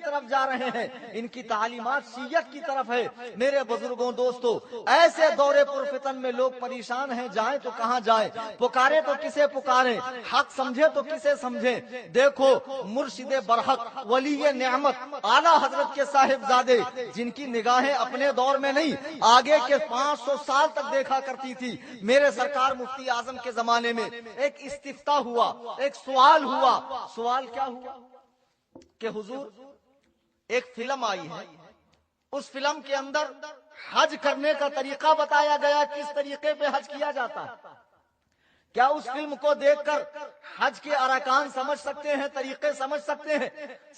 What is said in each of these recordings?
طرف جا رہے ہیں، ان کی تعلیمات شیعت کی طرف ہے۔ میرے بزرگوں دوستو، ایسے دورے پرفتن میں لوگ پریشان ہیں، جائیں تو کہاں جائیں، پکارے تو کسے پکارے، حق سمجھے تو کسے سمجھیں۔ دیکھو مرشد برحق، ولی نعمت، اعلیٰ حضرت کے صاحبزادے، جن کی نگاہیں اپنے دور میں نہیں آگے کے 500 سال تک دیکھا کرتی تھی، میرے سرکار مفتی اعظم کے زمانے میں ایک استفتاء ہوا، ایک سوال ہوا۔ سوال کیا ہوا کہ حضور ایک فلم آئی ہے، اس فلم کے اندر حج کرنے کا طریقہ بتایا گیا، کس طریقے پہ حج کیا جاتا ہے، کیا اس فلم کو دیکھ کر حج کے ارکان سمجھ سکتے ہیں، طریقے سمجھ سکتے ہیں؟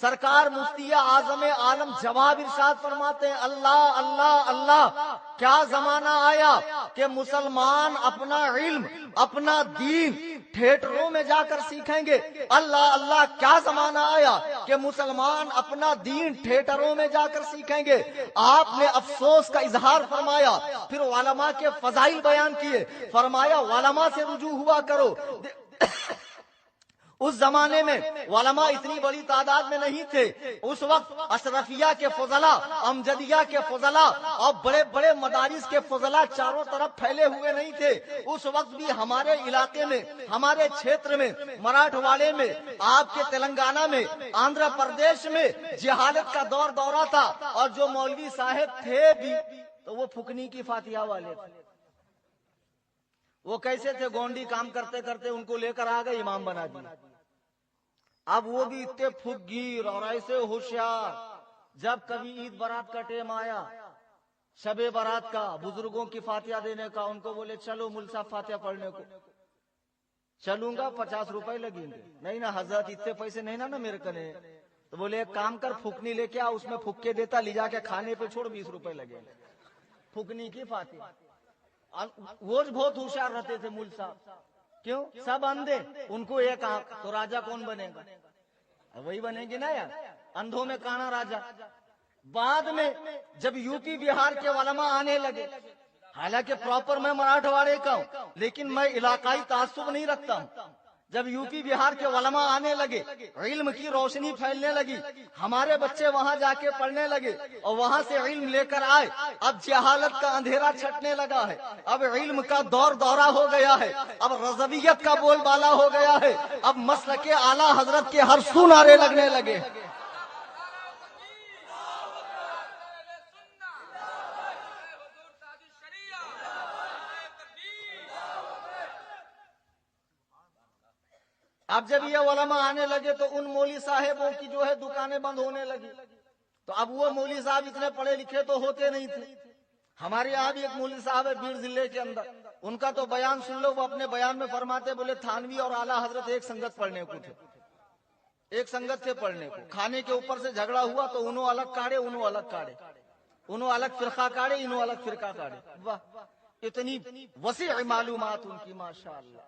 سرکار مفتی اعظم عالم جواب ارشاد فرماتے ہیں، اللہ اللہ اللہ، کیا زمانہ آیا کہ مسلمان اپنا علم، اپنا دین تھیٹروں میں جا کر سیکھیں گے؟ اللہ اللہ، کیا زمانہ آیا کہ مسلمان اپنا دین تھیٹروں میں جا کر سیکھیں گے؟ آپ نے افسوس کا اظہار فرمایا، پھر علماء کے فضائل بیان کیے، فرمایا علماء سے رجوع ہوا کرو۔ اس زمانے میں علماء اتنی بڑی تعداد میں نہیں تھے، اس وقت اشرفیہ کے فضلاء، امجدیہ کے فضلاء اور بڑے بڑے مدارس کے فضلاء چاروں طرف پھیلے ہوئے نہیں تھے۔ اس وقت بھی ہمارے علاقے میں، ہمارے چھیتر میں، مراٹھواڑے میں، آپ کے تلنگانہ میں، آندھرا پردیش میں جہالت کا دور دورہ تھا، اور جو مولوی صاحب تھے بھی تو وہ پھکنی کی فاتحہ والے تھے۔ وہ کیسے تھے؟ گونڈی کام کرتے کرتے ان کو لے کر آ گئے، امام بنا دیا۔ اب وہ بھی اتنے پھگیر اور ایسے ہوشیار، جب کبھی عید برات کا ٹائم آیا، شب برات کا، بزرگوں کی فاتحہ دینے کا، ان کو بولے چلو مل صاحب فاتحہ پڑھنے کو۔ چلوں گا 50 روپے لگیں گے۔ نہیں نا حضرت، اتنے پیسے نہیں نا میرے کنے۔ تو بولے ایک کام کر، پھکنی لے کے آ، اس میں پھک کے دیتا، لے جا کے کھانے پہ چھوڑ، 20 روپے لگیں گے۔ پھکنی کی فاتحہ۔ وہ بہت ہوشیار رہتے تھے مل صاحب، کیوں؟ سب اندھے، ان کو ایک آنکھ، تو راجا کون بنے گا؟ وہی بنے گی نا یار، اندھوں میں کانا راجا۔ بعد میں جب یو پی بہار کے علماء آنے لگے، حالانکہ پراپر میں مراٹھواڑے کا ہوں، لیکن میں علاقائی تعصب نہیں رکھتا ہوں، جب یو پی بہار کے علماء آنے لگے، علم کی روشنی پھیلنے لگی، ہمارے بچے وہاں جا کے پڑھنے لگے اور وہاں سے علم لے کر آئے۔ اب جہالت کا اندھیرا چھٹنے لگا ہے، اب علم کا دور دورہ ہو گیا ہے، اب رضویت کا بول بالا ہو گیا ہے، اب مسلک اعلیٰ حضرت کے ہر سو نعرے لگنے لگے۔ اب جب یہ علماء آنے لگے تو ان مولوی صاحبوں کی جو ہے دکانیں بند ہونے لگی۔ تو اب وہ مولوی صاحب اتنے پڑھے لکھے تو ہوتے نہیں تھے۔ ہمارے یہاں بھی ایک مولوی صاحب ہے بیڑ ضلع کے اندر، ان کا تو بیان سن لو، وہ اپنے بیان میں فرماتے، بولے تھانوی اور اعلیٰ حضرت ایک سنگت پڑھنے کو تھے، ایک سنگت سے پڑھنے کو، کھانے کے اوپر سے جھگڑا ہوا تو انہوں الگ کاڑے، انہوں الگ کاڑے، انہوں الگ فرقہ کاڑے، انہوں الگ فرقہ کاڑے۔ واہ، اتنی وسیع معلومات ان کی، ماشاءاللہ۔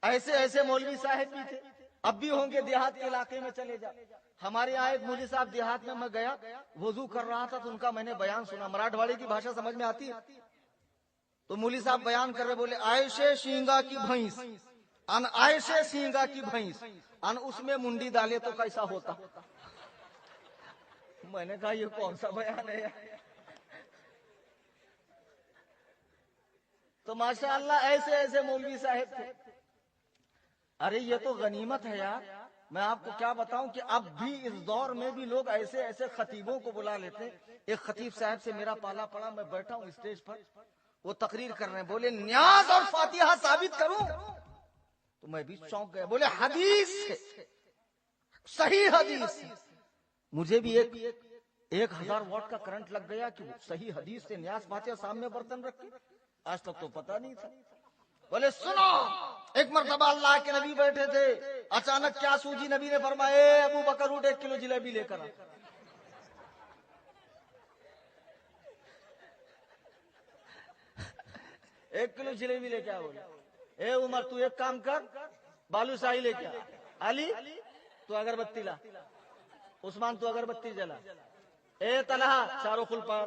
ایسے ایسے مولوی صاحب بھی تھے، اب بھی ہوں گے، دیہات کے علاقے میں چلے جا۔ ہمارے یہاں ایک مولوی صاحب دیہات میں گیا، وضو کر رہا تھا تو ان کا میں نے بیان سنا، مراٹھواڑی کی بھاشا سمجھ میں آتی ہے، تو مولوی صاحب بیان کر رہے، بولے ایسے سینگا کی بھینس، ان ایسے سینگا کی بھینس، ان اس میں منڈی ڈالے تو کیسا ہوتا؟ میں نے کہا یہ کون سا بیان ہے؟ تو ماشاءاللہ ایسے ایسے مولوی صاحب تھے۔ ارے یہ تو غنیمت ہے یار، میں آپ کو کیا بتاؤں کہ اب بھی اس دور میں بھی لوگ ایسے ایسے خطیبوں کو بلا لیتے۔ ایک خطیب صاحب سے میرا پالا پڑا، میں بیٹھا ہوں اسٹیج پر، وہ تقریر کر رہے ہیں، بولے نیاز اور فاتحہ ثابت کروں؟ تو میں بھی چونک گیا، بولے حدیث ہے، صحیح حدیث ہے۔ مجھے بھی 1000 واٹ کا کرنٹ لگ گیا کہ صحیح حدیث سے نیاز فاتحہ سامنے برتن رکھ کے، آج تک تو پتہ نہیں تھا۔ بولے سنو، ایک مرتبہ اللہ کے نبی بیٹھے تھے، اچانک کیا سوجی، نبی نے فرمایا اے ابو بکر اٹھ 1 کلو جلیبی لے کر آ۔ 1 کلو جلیبی لے کے آ۔ بولے اے عمر تو ایک کام کر، بالو شاہی لے کے آ، علی تو اگربتی لا، عثمان تو اگربتی جلا، اے طلحہ چاروں خل پاڑ۔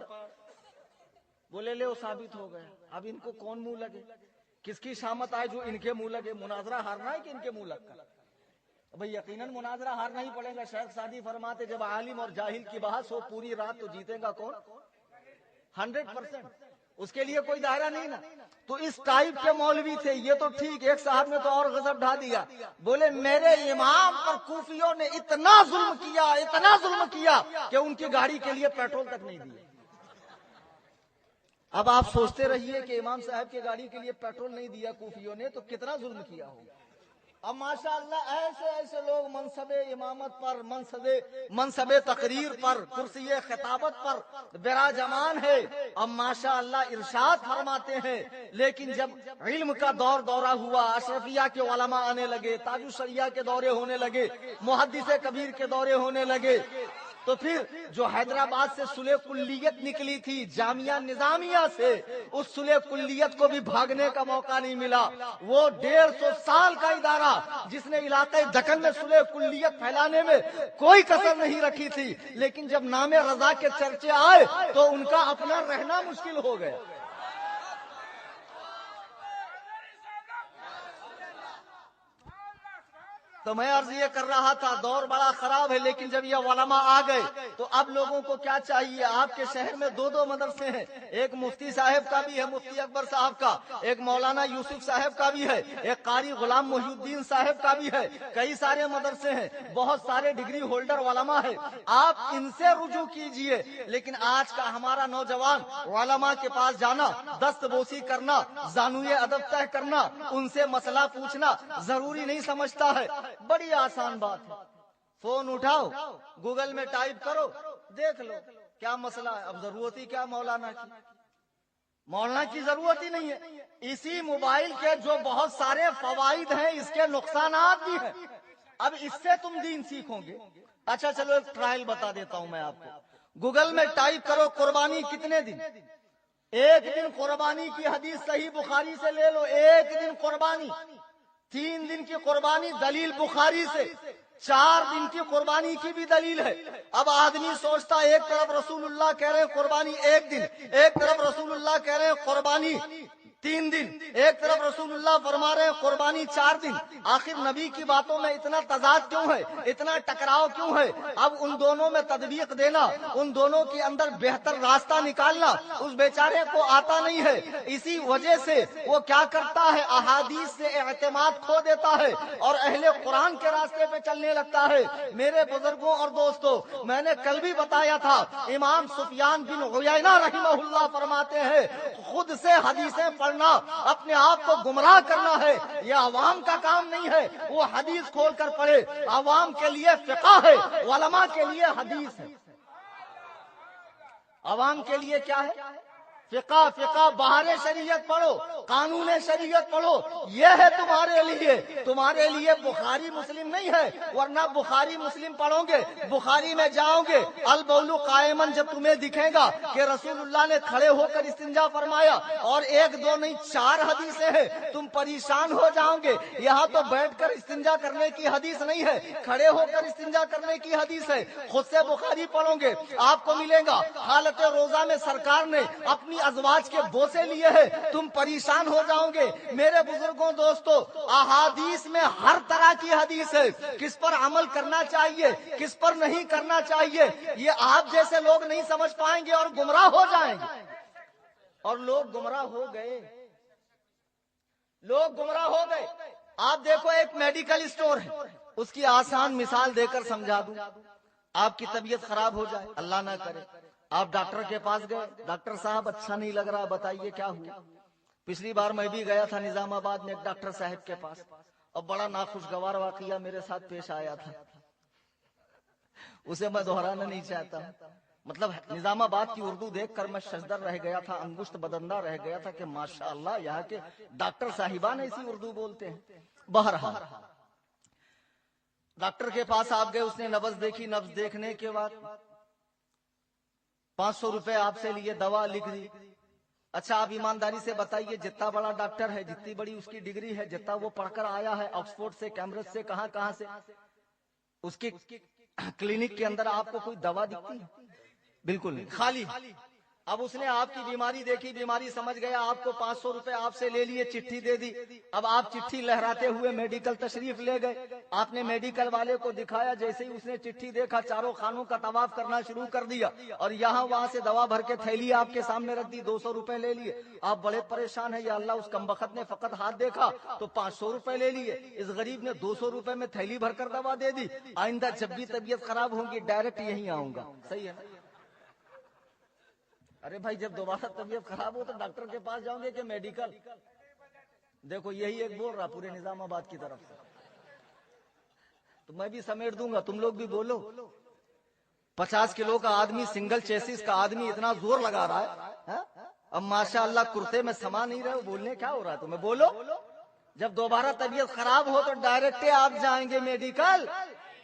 بولے لے وہ ثابت ہو گیا، اب ان کو کون منہ لگے، کس کی شامت آئے جو ان کے منہ لگے؟ مناظرہ ہارنا ہے کہ ان کے منہ لگ کر؟ بھئی یقیناً مناظرہ ہارنا ہی پڑے گا. شیخ سعدی فرماتے جب عالم اور جاہل کی بحث ہو پوری رات تو جیتے گا کون؟ 100%. اس کے لیے کوئی دائرہ نہیں نا. تو اس ٹائپ کے مولوی تھے یہ تو ٹھیک. ایک صاحب نے تو اور غضب ڈھا دیا, بولے میرے امام پر کوفیوں نے اتنا ظلم کیا کہ ان کی گاڑی کے لیے پیٹرول تک نہیں دیا. اب آپ سوچتے رہیے کہ امام صاحب کی گاڑی کے لیے پیٹرول نہیں دیا کوفیوں نے تو کتنا ظلم کیا ہوگا. اب ماشاءاللہ ایسے لوگ منصب امامت پر, منصب تقریر پر, کرسی خطابت پر براجمان ہے. اب ماشاءاللہ ارشاد فرماتے ہیں, لیکن جب علم کا دورہ ہوا, اشرفیہ کے علماء آنے لگے, تاج الشریعہ کے دورے ہونے لگے, محدث کبیر کے دورے ہونے لگے, تو پھر جو حیدرآباد سے صلح کلیت نکلی تھی جامعہ نظامیہ سے, اس صلح کلیت کو بھی بھاگنے کا موقع نہیں ملا. وہ 150 سال کا ادارہ جس نے علاقے دکن میں صلح کلیت پھیلانے میں کوئی کسر نہیں رکھی تھی, لیکن جب نام رضا کے چرچے آئے تو ان کا اپنا رہنا مشکل ہو گیا. تو میں عرض یہ کر رہا تھا دور بڑا خراب ہے, لیکن جب یہ علماء آ گئے تو اب لوگوں کو کیا چاہیے. آپ کے شہر میں 2 مدرسے ہیں, ایک مفتی صاحب کا بھی ہے, مفتی اکبر صاحب کا, ایک مولانا یوسف صاحب کا بھی ہے, ایک قاری غلام محی الدین صاحب کا بھی ہے. کئی سارے مدرسے ہیں, بہت سارے ڈگری ہولڈر علماء ہیں, آپ ان سے رجوع کیجئے. لیکن آج کا ہمارا نوجوان علماء کے پاس جانا, دست بوسی کرنا, زانوئے ادب طے کرنا, ان سے مسئلہ پوچھنا ضروری نہیں سمجھتا ہے. بڑی آسان بات ہے, فون اٹھاؤ, گوگل میں ٹائپ کرو, دیکھ لو کیا مسئلہ ہے. اب ضرورت ہی کیا مولانا کی ضرورت ہی نہیں ہے. اسی موبائل کے جو بہت سارے فوائد ہیں اس کے نقصانات بھی ہیں. اب اس سے تم دین سیکھو گے. اچھا چلو ایک ٹرائل بتا دیتا ہوں میں آپ کو. گوگل میں ٹائپ کرو قربانی کتنے دن, 1 دن قربانی کی حدیث صحیح بخاری سے لے لو, 1 دن قربانی, 3 دن کی قربانی دلیل بخاری سے, 4 دن کی قربانی کی بھی دلیل ہے. اب آدمی سوچتا ایک طرف رسول اللہ کہہ رہے ہیں قربانی 1 دن, ایک طرف رسول اللہ کہہ رہے ہیں قربانی 3 دن, ایک طرف رسول اللہ فرما رہے ہیں قربانی 4 دن. آخر نبی کی باتوں میں اتنا تضاد کیوں ہے, اتنا ٹکراؤ کیوں ہے؟ اب ان دونوں میں تطبیق دینا, ان دونوں کے اندر بہتر راستہ نکالنا اس بیچارے کو آتا نہیں ہے. اسی وجہ سے وہ کیا کرتا ہے, احادیث سے اعتماد کھو دیتا ہے اور اہل قرآن کے راستے پہ چلنے لگتا ہے. میرے بزرگوں اور دوستوں, میں نے کل بھی بتایا تھا, امام سفیان بن عیینہ رحمہ اللہ فرماتے ہیں خود سے حدیثیں پڑھنا اپنے آپ کو گمراہ کرنا ہے, یہ عوام کا کام نہیں ہے. وہ حدیث کھول کر پڑھے, عوام کے لیے فقہ ہے, علماء کے لیے حدیث ہے. عوام کے لیے کیا ہے؟ فقہ بہار شریعت پڑھو, قانون شریعت پڑھو, یہ ہے تمہارے لیے بخاری مسلم نہیں ہے. ورنہ بخاری مسلم پڑھو گے, بخاری میں جاؤ گے, البول قائمن جب تمہیں دکھے گا کہ رسول اللہ نے کھڑے ہو کر استنجا فرمایا اور 1 2 نہیں 4 حدیثیں ہیں, تم پریشان ہو جاؤ گے. یہاں تو بیٹھ کر استنجا کرنے کی حدیث نہیں ہے, کھڑے ہو کر استنجا کرنے کی حدیث ہے. خود سے بخاری پڑھو گے, آپ کو ملے گا حالت روزہ میں سرکار نے اپنی ازواج کے بوسے لیے ہیں, تم پریشان ہو جاؤ گے. میرے بزرگوں دوستو, احادیث میں ہر طرح کی حدیث ہے, کس پر عمل کرنا چاہیے کس پر نہیں کرنا چاہیے یہ آپ جیسے لوگ نہیں سمجھ پائیں گے اور گمراہ ہو جائیں گے. اور لوگ گمراہ ہو گئے. آپ دیکھو ایک میڈیکل اسٹور ہے, اس کی آسان مثال دے کر سمجھا دوں. آپ کی طبیعت خراب ہو جائے, اللہ نہ کرے, آپ ڈاکٹر کے پاس گئے, ڈاکٹر صاحب اچھا نہیں لگ رہا, بتائیے کیا ہوا. پچھلی بار میں بھی گیا تھا نظام آباد میں ایک ڈاکٹر صاحب کے پاس, اور بڑا ناخوشگوار واقعہ میرے ساتھ پیش آیا تھا, اسے میں دہرانا نہیں چاہتا. مطلب نظام آباد کی اردو دیکھ کر میں ششدر رہ گیا تھا, انگشت بدندہ رہ گیا تھا کہ ماشاءاللہ یہاں کے ڈاکٹر صاحبان ایسی اردو بولتے ہیں. بہرحال ڈاکٹر کے پاس آپ گئے, اس نے نبض دیکھی, نبض دیکھنے کے بعد 500 روپے آپ سے لیے, دوا لکھ دی. اچھا آپ ایمانداری سے بتائیے, جتنا بڑا ڈاکٹر ہے, جتنی بڑی اس کی ڈگری ہے, جتنا وہ پڑھ کر آیا ہے آکسفورڈ سے, کیمبرج سے, کہاں سے, اس کی کلینک کے اندر آپ کو کوئی دوا دکھتی ہے؟ بالکل نہیں, خالی. اب اس نے آپ کی بیماری دیکھی, بیماری سمجھ گیا, آپ کو 500 روپے آپ سے لے لیے, چٹھی دے دی. اب آپ چٹھی لہراتے ہوئے میڈیکل تشریف لے گئے. آپ نے میڈیکل والے کو دکھایا, جیسے ہی اس نے چٹھی دیکھا چاروں خانوں کا طواف کرنا شروع کر دیا اور یہاں وہاں سے دوا بھر کے تھیلی آپ کے سامنے رکھ دی, 200 روپے لے لیے. آپ بڑے پریشان ہیں, یا اللہ اس کمبخت نے فقط ہاتھ دیکھا تو 500 روپے لے لیے, اس غریب نے 200 روپے میں تھیلی بھر کر دوا دے دی. آئندہ جب بھی طبیعت خراب ہوگی ڈائریکٹ یہیں آؤں گا. صحیح ہے نا؟ ارے بھائی, جب دوبارہ طبیعت خراب ہو تو ڈاکٹر کے پاس جاؤں گے کہ میڈیکل؟ دیکھو یہی ایک بول رہا پورے نظام آباد کی طرف سے, تو میں بھی سمیٹ دوں گا, تم لوگ بھی بولو. 50 کلو کا آدمی, سنگل چیسس کا آدمی اتنا زور لگا رہا ہے, اب ماشاء اللہ کرتے میں سما نہیں رہے, بولنے کیا ہو رہا ہے تمہیں؟ بولو. جب دوبارہ طبیعت خراب ہو تو ڈائریکٹ آپ جائیں گے میڈیکل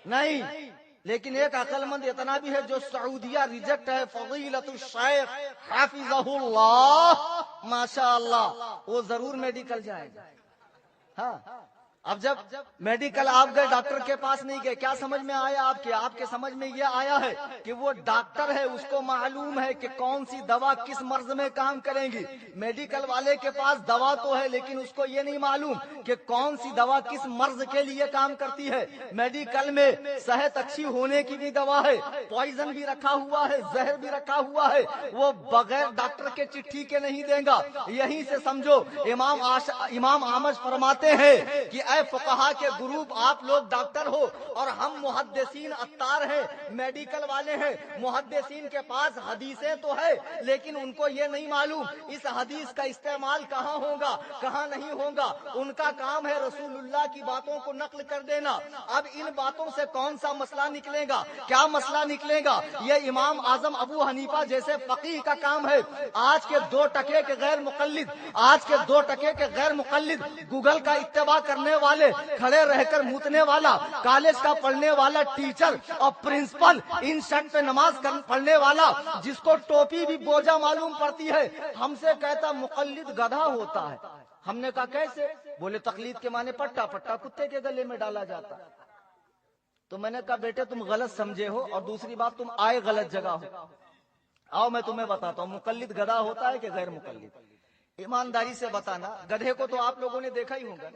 نہیں. لیکن ایک عقل مند اتنا بھی ہے جو سعودیہ ریجیکٹ ہے, فضیلت الشیخ حافظہ اللہ ماشاء اللہ, وہ ضرور میڈیکل جائے گا. ہاں, اب جب میڈیکل آپ گئے, ڈاکٹر کے پاس نہیں گئے, کیا سمجھ میں آیا آپ کے سمجھ میں یہ آیا ہے کہ وہ ڈاکٹر ہے, اس کو معلوم ہے کہ کون سی دوا کس مرض میں کام کریں گی. میڈیکل والے کے پاس دوا تو ہے, لیکن اس کو یہ نہیں معلوم کہ کون سی دوا کس مرض کے لیے کام کرتی ہے. میڈیکل میں صحت اچھی ہونے کی بھی دوا ہے, پوائزن بھی رکھا ہوا ہے, زہر بھی رکھا ہوا ہے, وہ بغیر ڈاکٹر کے چٹھی کے نہیں دیں گا. یہیں سے سمجھو, امام احمد فرماتے ہیں کہ اے فقہا کے گروپ, آپ لوگ ڈاکٹر ہو اور ہم محدثین اتار ہیں, میڈیکل والے ہیں. محدثین کے پاس حدیثیں تو ہے, لیکن ان کو یہ نہیں معلوم اس حدیث کا استعمال کہاں ہوگا کہاں نہیں ہوگا. ان کا کام ہے رسول اللہ کی باتوں کو نقل کر دینا. اب ان باتوں سے کون سا مسئلہ نکلے گا, کیا مسئلہ نکلے گا, یہ امام اعظم ابو حنیفہ جیسے فقیہ کا کام ہے. آج کے 2 ٹکے کے غیر مقلد, گوگل کا اتباع کرنے والے, کھڑے رہ کر موتنے والا, کالج کا پڑھنے والا ٹیچر اور پرنسپل, ان شرٹ پہ نماز پڑھنے والا, جس کو ٹوپی بھی بوجھا معلوم پڑتی ہے, ہم سے کہتا مقلد گدھا ہوتا ہے. ہم نے کہا کیسے؟ بولے تقلید کے معنی پٹا پٹا کتے کے گلے میں ڈالا جاتا. تو میں نے کہا بیٹے تم غلط سمجھے ہو, اور دوسری بات تم آئے غلط جگہ ہو. آؤ میں تمہیں بتاتا ہوں مقلد گدھا ہوتا ہے کہ غیر مقلد. ایمانداری سے بتانا, گدھے کو تو آپ لوگوں نے دیکھا ہی ہوگا,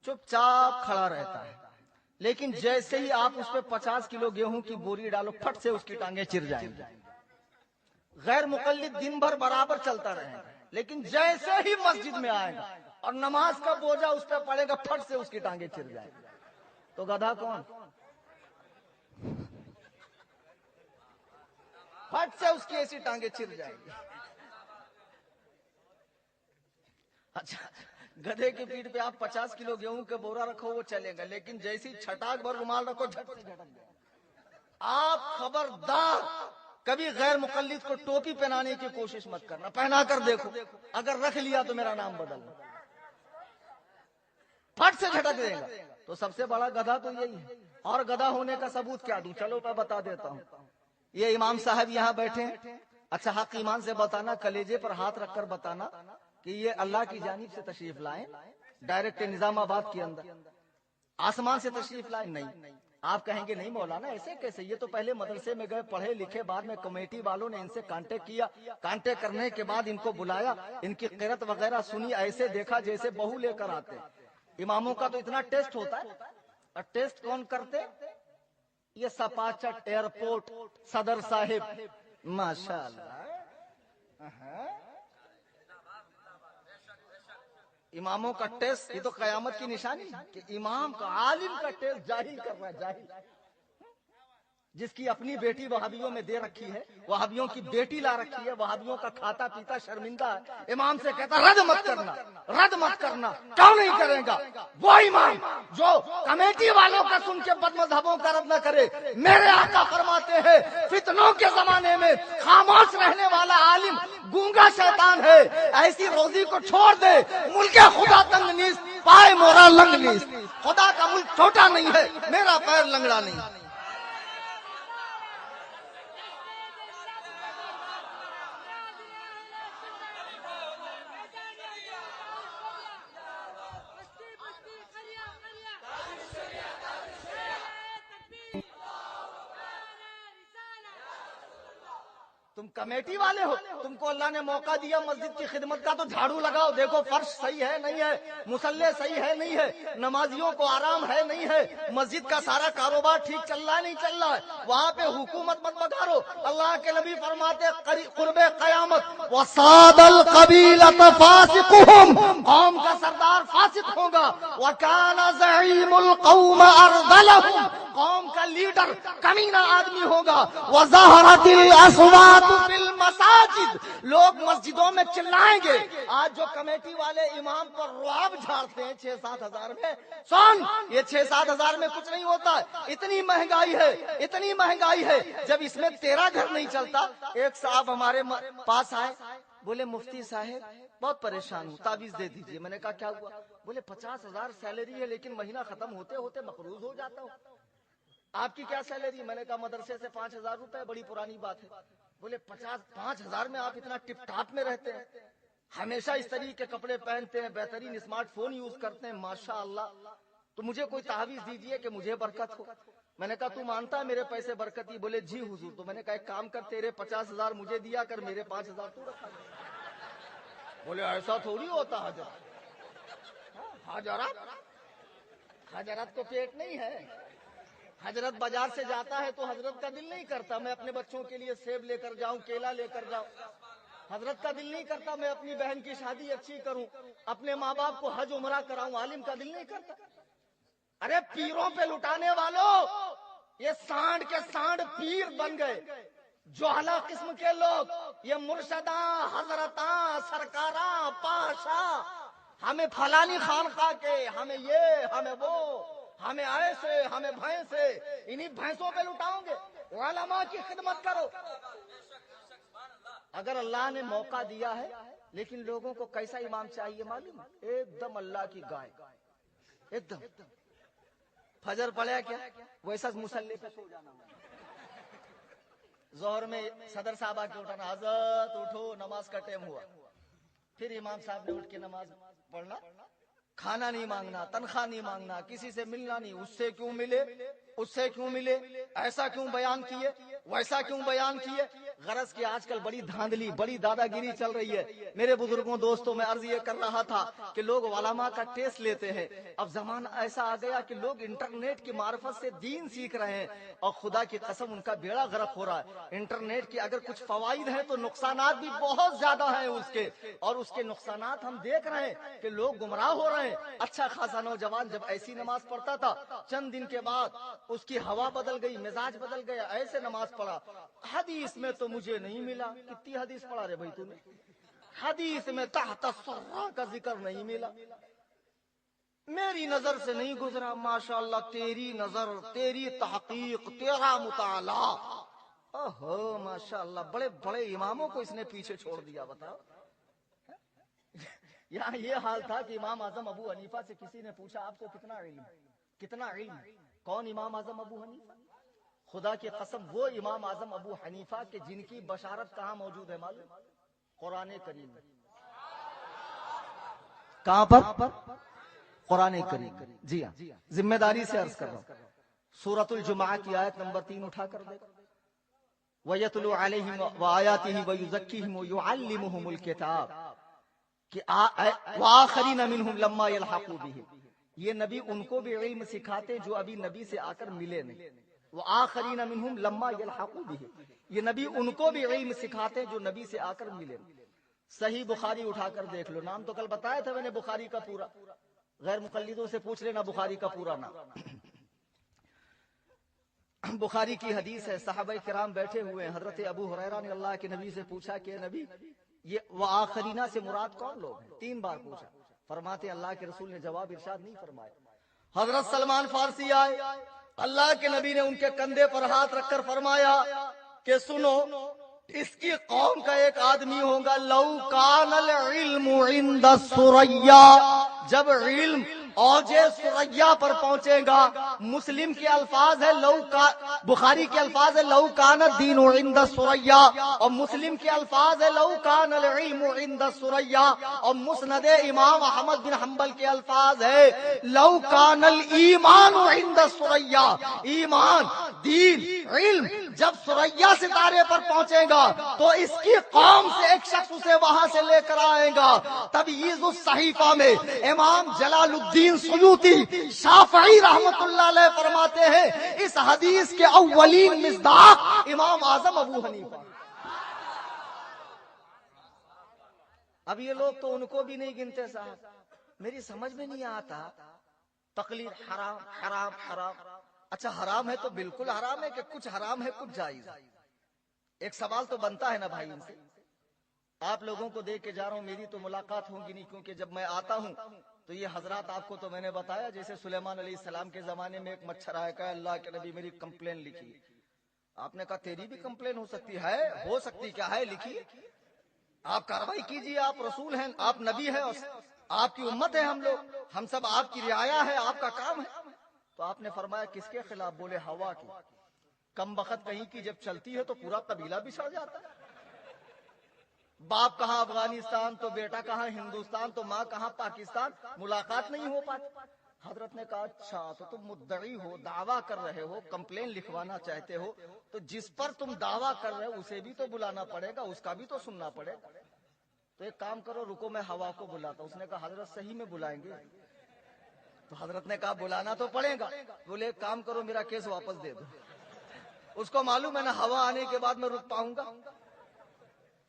چپ چاپ کھڑا رہتا ہے, لیکن جیسے ہی آپ اس پہ 50 کلو گیہوں کی بوری ڈالو, پھٹ سے اس کی ٹانگیں چر جائیں گی. غیر مقلد دن بھر برابر چلتا رہے گا, لیکن جیسے ہی مسجد میں آئے گا اور نماز کا بوجھا اس پہ پڑے گا, پھٹ سے اس کی ٹانگیں چر جائیں گی. تو گدھا کون؟ پھٹ سے اس کی ایسی ٹانگیں چر جائیں گی. اچھا, گدھے کی پیٹھ پہ آپ 50 کلو گیہوں کے بورا رکھو وہ چلے گا, لیکن جیسی چھٹاک بھر رومال رکھو جھٹ سے جھٹک جائے. آپ خبردار کبھی غیر مقلد کو ٹوپی پہنانے کی کوشش مت کرنا, پہنا کر دیکھو, اگر رکھ لیا تو میرا نام بدلنا, پھٹ سے جھٹک دے گا. تو سب سے بڑا گدھا تو یہی ہے. اور گدھا ہونے کا ثبوت کیا دوں؟ چلو میں بتا دیتا ہوں. یہ امام صاحب یہاں بیٹھے ہیں, اچھا حق ایمان سے بتانا, کلیجے پر ہاتھ رکھ کر بتانا کہ یہ اللہ کی جانب سے تشریف لائیں, ڈائریکٹ نظام آباد کے اندر, آسمان سے تشریف لائیں؟ نہیں. آپ کہیں گے نہیں مولانا ایسے کیسے, یہ تو پہلے مدرسے میں گئے, پڑھے لکھے, بعد میں کمیٹی والوں نے ان سے کانٹیکٹ کیا, کانٹیکٹ کرنے کے بعد ان کو بلایا, ان کی قرات وغیرہ سنی, ایسے دیکھا جیسے بہو لے کر آتے. اماموں کا تو اتنا ٹیسٹ ہوتا ہے, اور ٹیسٹ کون کرتے؟ یہ سپاچٹ ایئرپورٹ صدر صاحب, ماشاء اللہ. اماموں کا ٹیسٹ, یہ تو قیامت کی نشانی کہ امام کا, عالم کا ٹیسٹ جاہل کر رہا ہے, جاہل. جس کی اپنی بیٹی وہابیوں میں دے رکھی ہے, وہابیوں کی بیٹی لا رکھی ہے, وہابیوں کا کھاتا پیتا شرمندہ ہے, امام سے کہتا رد مت کرنا, رد مت کرنا. کیوں نہیں کرے گا؟ وہ امام جو کمیٹی والوں کا سن کے بد مذہبوں کا رد نہ کرے. میرے آقا فرماتے ہیں فتنوں کے زمانے میں خاموش رہنے والا عالم گونگا شیطان ہے, ایسی روزی کو چھوڑ دے. ملک خدا تنگ نیست, پائے مورا لنگ نیست. خدا کا ملک چھوٹا نہیں ہے, میرا پیر لنگڑا نہیں. تم کمیٹی والے ہو, تم کو اللہ نے موقع دیا مسجد کی خدمت کا, تو جھاڑو لگاؤ, دیکھو فرش صحیح ہے نہیں ہے, مصلے صحیح ہے نہیں ہے, نمازیوں کو آرام ہے نہیں ہے, مسجد کا سارا کاروبار ٹھیک چل رہا ہے نہیں چل رہا ہے, وہاں پہ حکومت مت بگاڑو. اللہ کے نبی فرماتے قرب قیامت وصاد القبیلۃ فاسقہم, قوم کا سردار فاسق ہوگا, وکان زعیم القوم ارذلہم, قوم کا لیڈر کمینہ آدمی ہوگا, وظہرت الاصوات فی المساجد, لوگ مسجدوں میں چلائیں گے. آج جو کمیٹی والے امام پر رعب جھاڑتے ہیں 6-7 ہزار میں, سن یہ 6-7 ہزار میں کچھ نہیں ہوتا ہے, اتنی مہنگائی ہے, اتنی مہنگائی ہے. جب اس میں تیرا گھر نہیں چلتا. ایک صاحب ہمارے پاس آئے, بولے مفتی صاحب بہت پریشان ہوں, تعویذ دے دیجیے. میں نے کہا کیا ہوا؟ بولے 50,000 سیلری ہے لیکن مہینہ ختم ہوتے ہوتے مقروض ہو جاتا ہوں. آپ کی کیا سیلری؟ میں نے کہا مدرسے سے 5,000 روپے, بڑی پرانی بات ہے. بولے 5,000 میں آپ اتنا ٹپ ٹاپ میں رہتے ہیں, ہمیشہ اس طریقے کے کپڑے پہنتے ہیں, بہترین اسمارٹ فون یوز کرتے ہیں, ماشاء اللہ, تو مجھے کوئی تعویذ دیجیے کہ مجھے برکت ہو. میں نے کہا تو مانتا ہے میرے پیسے برکتی؟ بولے جی حضور. تو میں نے کہا ایک کام کر, تیرے 50,000 مجھے دیا کر, میرے 5,000 تو رکھا. بولے ایسا تھوڑی ہوتا حضرت, حضرت کو پیٹ نہیں ہے. حضرت بازار سے جاتا ہے تو حضرت کا دل نہیں کرتا میں اپنے بچوں کے لیے سیب لے کر جاؤں, کیلا لے کر جاؤں. حضرت کا دل نہیں کرتا میں اپنی بہن کی شادی اچھی کروں, اپنے ماں باپ کو حج عمرہ کراؤں. عالم کا دل نہیں کرتا. ارے پیروں پہ لٹانے والوں, یہ سانڈ کے سانڈ پیر بن گئے, جوہلا قسم کے لوگ, یہ مرشداں, حضرتاں, سرکاراں, پاشا, ہمیں فلانی خانقاہ کے, ہمیں یہ, ہمیں وہ, ہمیں ایسے, ہمیں بھینسے, انہی بھینسوں پہ لٹاؤں گے. علماء کی خدمت کرو. اگر اللہ نے موقع دیا ہے, لیکن لوگوں کو کیسا امام چاہیے معلوم ہے؟ ایک دم اللہ کی گائے, ایک دم. فجر پڑھا کیا ویسا مصلی پہ سو جانا. ظہر میں صدر صاحب آ کے اٹھانا, حضرت اٹھو نماز کا ٹائم ہوا. پھر امام صاحب نے اٹھ کے نماز پڑھنا. کھانا نہیں مانگنا, تنخواہ نہیں مانگنا, کسی سے ملنا نہیں. اس سے کیوں ملے, اس سے کیوں ملے, ایسا کیوں بیان کیے, ویسا کیوں بیان کیے. غرض کہ آج کل بڑی دھاندلی, بڑی دادا گیری چل رہی ہے. میرے بزرگوں دوستوں میں عرض یہ کر رہا تھا کہ لوگ علماء کا ٹیسٹ لیتے ہیں. اب زمانہ ایسا آ گیا کہ لوگ انٹرنیٹ کی معرفت سے دین سیکھ رہے ہیں, اور خدا کی قسم ان کا بیڑا غرق ہو رہا ہے. انٹرنیٹ کے اگر کچھ فوائد ہیں تو نقصانات بھی بہت زیادہ ہیں اس کے, اور اس کے نقصانات ہم دیکھ رہے ہیں کہ لوگ گمراہ ہو رہے ہیں. اچھا خاصا نوجوان جب ایسی نماز پڑھتا تھا, چند دن کے بعد اس کی ہوا بدل گئی, مزاج بدل گیا, ایسے نماز پڑھا. حدیث میں تو مجھے نہیں ملا. کتنی حدیث پڑھا رہے بھائی تو نے؟ حدیث میں تحت السرہ کا ذکر نہیں ملا, میری نظر سے نہیں گزرا. ماشاءاللہ تیری نظر, تیری تحقیق, تیرا مطالعہ, اوہو ماشاءاللہ بڑے بڑے اماموں کو اس نے پیچھے چھوڑ دیا. بتاؤ, یہاں یہ حال تھا کہ امام اعظم ابو حنیفہ سے کسی نے پوچھا آپ کو کتنا علم, کتنا علم. کون امام اعظم ابو حنیفہ؟ خدا کی قسم وہ امام اعظم ابو حنیفہ کے جن کی بشارت کہاں موجود ہے معلوم؟ قرآن کریم میں. کہاں پر؟ قرآن کریم. جی ہاں, ذمہ داری سے عرض کر رہا ہوں. سورۃ الجمعہ کی آیت نمبر 3 اٹھا کر دیکھو. وَيَتْلُو عَلَيْهِمْ وَآيَاتِهِ وَيُزَكِّيهِمْ وَيُعَلِّمُهُمُ الْكِتَابَ کہ وَآخَرِينَ مِنْهُمْ لَمَّا يَلْحَقُوا بِهِمْ, یہ نبی ان کو بھی علم سکھاتے جو ابھی نبی سے آ کر ملے نہیں. وَآخَرِينَ مِنْهُمْ لَمَّا يَلْحَقُوا بِهِمْ, یہ نبی ان کو بھی علم سکھاتے جو نبی سے آ کر ملے نہیں. صحیح بخاری اٹھا کر دیکھ لو, نام تو کل بتایا تھا میں نے بخاری کا پورا, غیر مقلدوں سے پوچھ لینا بخاری کا پورا نام. بخاری کی حدیث ہے, صحابہ کرام بیٹھے ہوئے ہیں, حضرت ابو ہریرہ نے اللہ کے نبی سے پوچھا کہ نبی یہ وآخرینہ سے مراد کون لوگ ہیں؟ 3 بار پوچھا. فرماتے اللہ کے رسول نے جواب ارشاد نہیں فرمایا. حضرت سلمان فارسی آئے, اللہ کے نبی نے ان کے کندھے پر ہاتھ رکھ کر فرمایا کہ سنو, اس کی قوم کا ایک آدمی ہوگا لو کان العلم عند الثریا, جب علم اوجے ثریا پر پہنچے گا. مسلم کے الفاظ ہے بخاری کے الفاظ ہے لو کان الدین عند الثریا, اور مسلم کے الفاظ ہے لو کان العلم عند الثریا, اور مسند امام احمد بن حنبل کے الفاظ ہے لو کان الایمان عند الثریا, ایمان, دین, علم جب سریا ستارے پر پہنچے گا تو اس کی قوم سے ایک شخص اسے وہاں سے لے کر آئے گا. تبییض الصحیفہ میں امام جلال الدین سیوطی شافعی رحمت اللہ علیہ فرماتے ہیں اس حدیث کے اولین مصداق امام اعظم ابو حنیفہ. اب یہ لوگ تو ان کو بھی نہیں گنتے صاحب. میری سمجھ میں نہیں آتا تقلید حرام حرام حرام. اچھا حرام ہے تو بالکل حرام ہے کہ کچھ حرام ہے کچھ جائز ہے؟ ایک سوال تو بنتا ہے نا بھائی ان سے. آپ لوگوں کو دیکھ کے جا رہا ہوں, میری تو ملاقات ہوگی نہیں, کیونکہ جب میں آتا ہوں تو یہ حضرات آپ کو تو میں نے بتایا جیسے سلیمان علیہ السلام کے زمانے میں ایک مچھر آیا, کہا اللہ کے نبی میری کمپلین لکھی. آپ نے کہا تیری بھی کمپلین ہو سکتی ہے, ہو سکتی کیا ہے, لکھی, آپ کاروائی کیجیے, آپ رسول ہیں, آپ نبی ہیں, آپ کی امت ہے, ہم لوگ, ہم سب آپ کی رعایا ہے, آپ کا کام ہے. تو آپ نے فرمایا کس کے خلاف؟ بولے ہوا کی. کم بخت کہیں کی جب چلتی ہے تو پورا قبیلہ بچھڑ جاتا ہے. باپ کہاں افغانستان تو بیٹا کہاں ہندوستان تو ماں کہاں پاکستان, ملاقات نہیں ہو پاتی. حضرت نے کہا اچھا تو تم مدعی ہو, دعویٰ کر رہے ہو, کمپلین لکھوانا چاہتے ہو, تو جس پر تم دعویٰ کر رہے ہو اسے بھی تو بلانا پڑے گا, اس کا بھی تو سننا پڑے گا. تو ایک کام کرو, رکو میں ہوا کو بلاتا. اس نے کہا حضرت صحیح میں بلائیں گے؟ تو حضرت نے کہا بلانا تو پڑے گا. بولے ایک کام کرو, میرا کیس واپس دے دو. اس کو معلوم ہے نا ہوا آنے کے بعد میں رک پاؤں گا,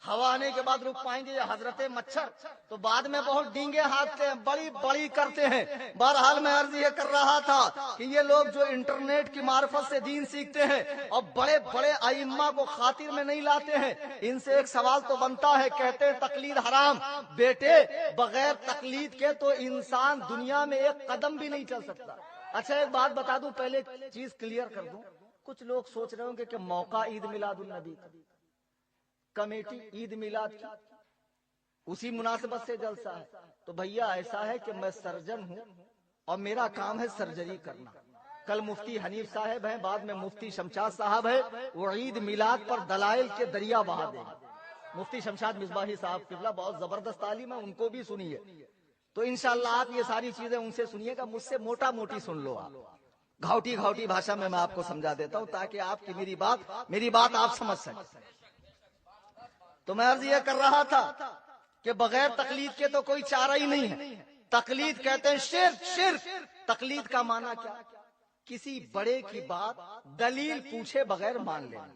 ہوا آنے کے بعد رک پائیں گے. یہ حضرت مچھر تو بعد میں بہت ڈینگے ہاتھتے ہیں, بڑی بڑی کرتے ہیں. بہرحال میں عرض یہ کر رہا تھا کہ یہ لوگ جو انٹرنیٹ کی معرفت سے دین سیکھتے ہیں اور بڑے بڑے ائمہ کو خاطر میں نہیں لاتے ہیں, ان سے ایک سوال تو بنتا ہے. کہتے ہیں تقلید حرام. بیٹے بغیر تقلید کے تو انسان دنیا میں ایک قدم بھی نہیں چل سکتا. اچھا ایک بات بتا دوں, پہلے چیز کلیئر کر دوں. کچھ لوگ سوچ رہے ہوں گے کہ موقع عید میلاد النبی, کمیٹی عید میلاد کی, اسی مناسبت سے جلسہ ہے. تو بھیا ایسا ہے کہ میں سرجن ہوں اور میرا کام ہے سرجری کرنا. کل مفتی حنیف صاحب ہیں, بعد میں مفتی شمشاد صاحب ہے, وہ عید میلاد پر دلائل کے دریا بہا دیں. مفتی شمشاد مصباحی صاحب قبلہ بہت زبردست تعلیم ہے, ان کو بھی سنیے. تو انشاءاللہ آپ یہ ساری چیزیں ان سے سنیے گا, مجھ سے موٹا موٹی سن لو. آپ گھاؤٹی گھاؤٹی بھاشا میں آپ کو سمجھا دیتا ہوں تاکہ آپ کی میری بات آپ سمجھ سکیں. تو میں عرض یہ کر رہا تھا کہ بغیر تقلید کے تو کوئی چارہ ہی نہیں ہے. تقلید کہتے ہیں شرک. شرک تقلید کا معنی کیا؟ کسی بڑے کی بات دلیل پوچھے بغیر مان لینا.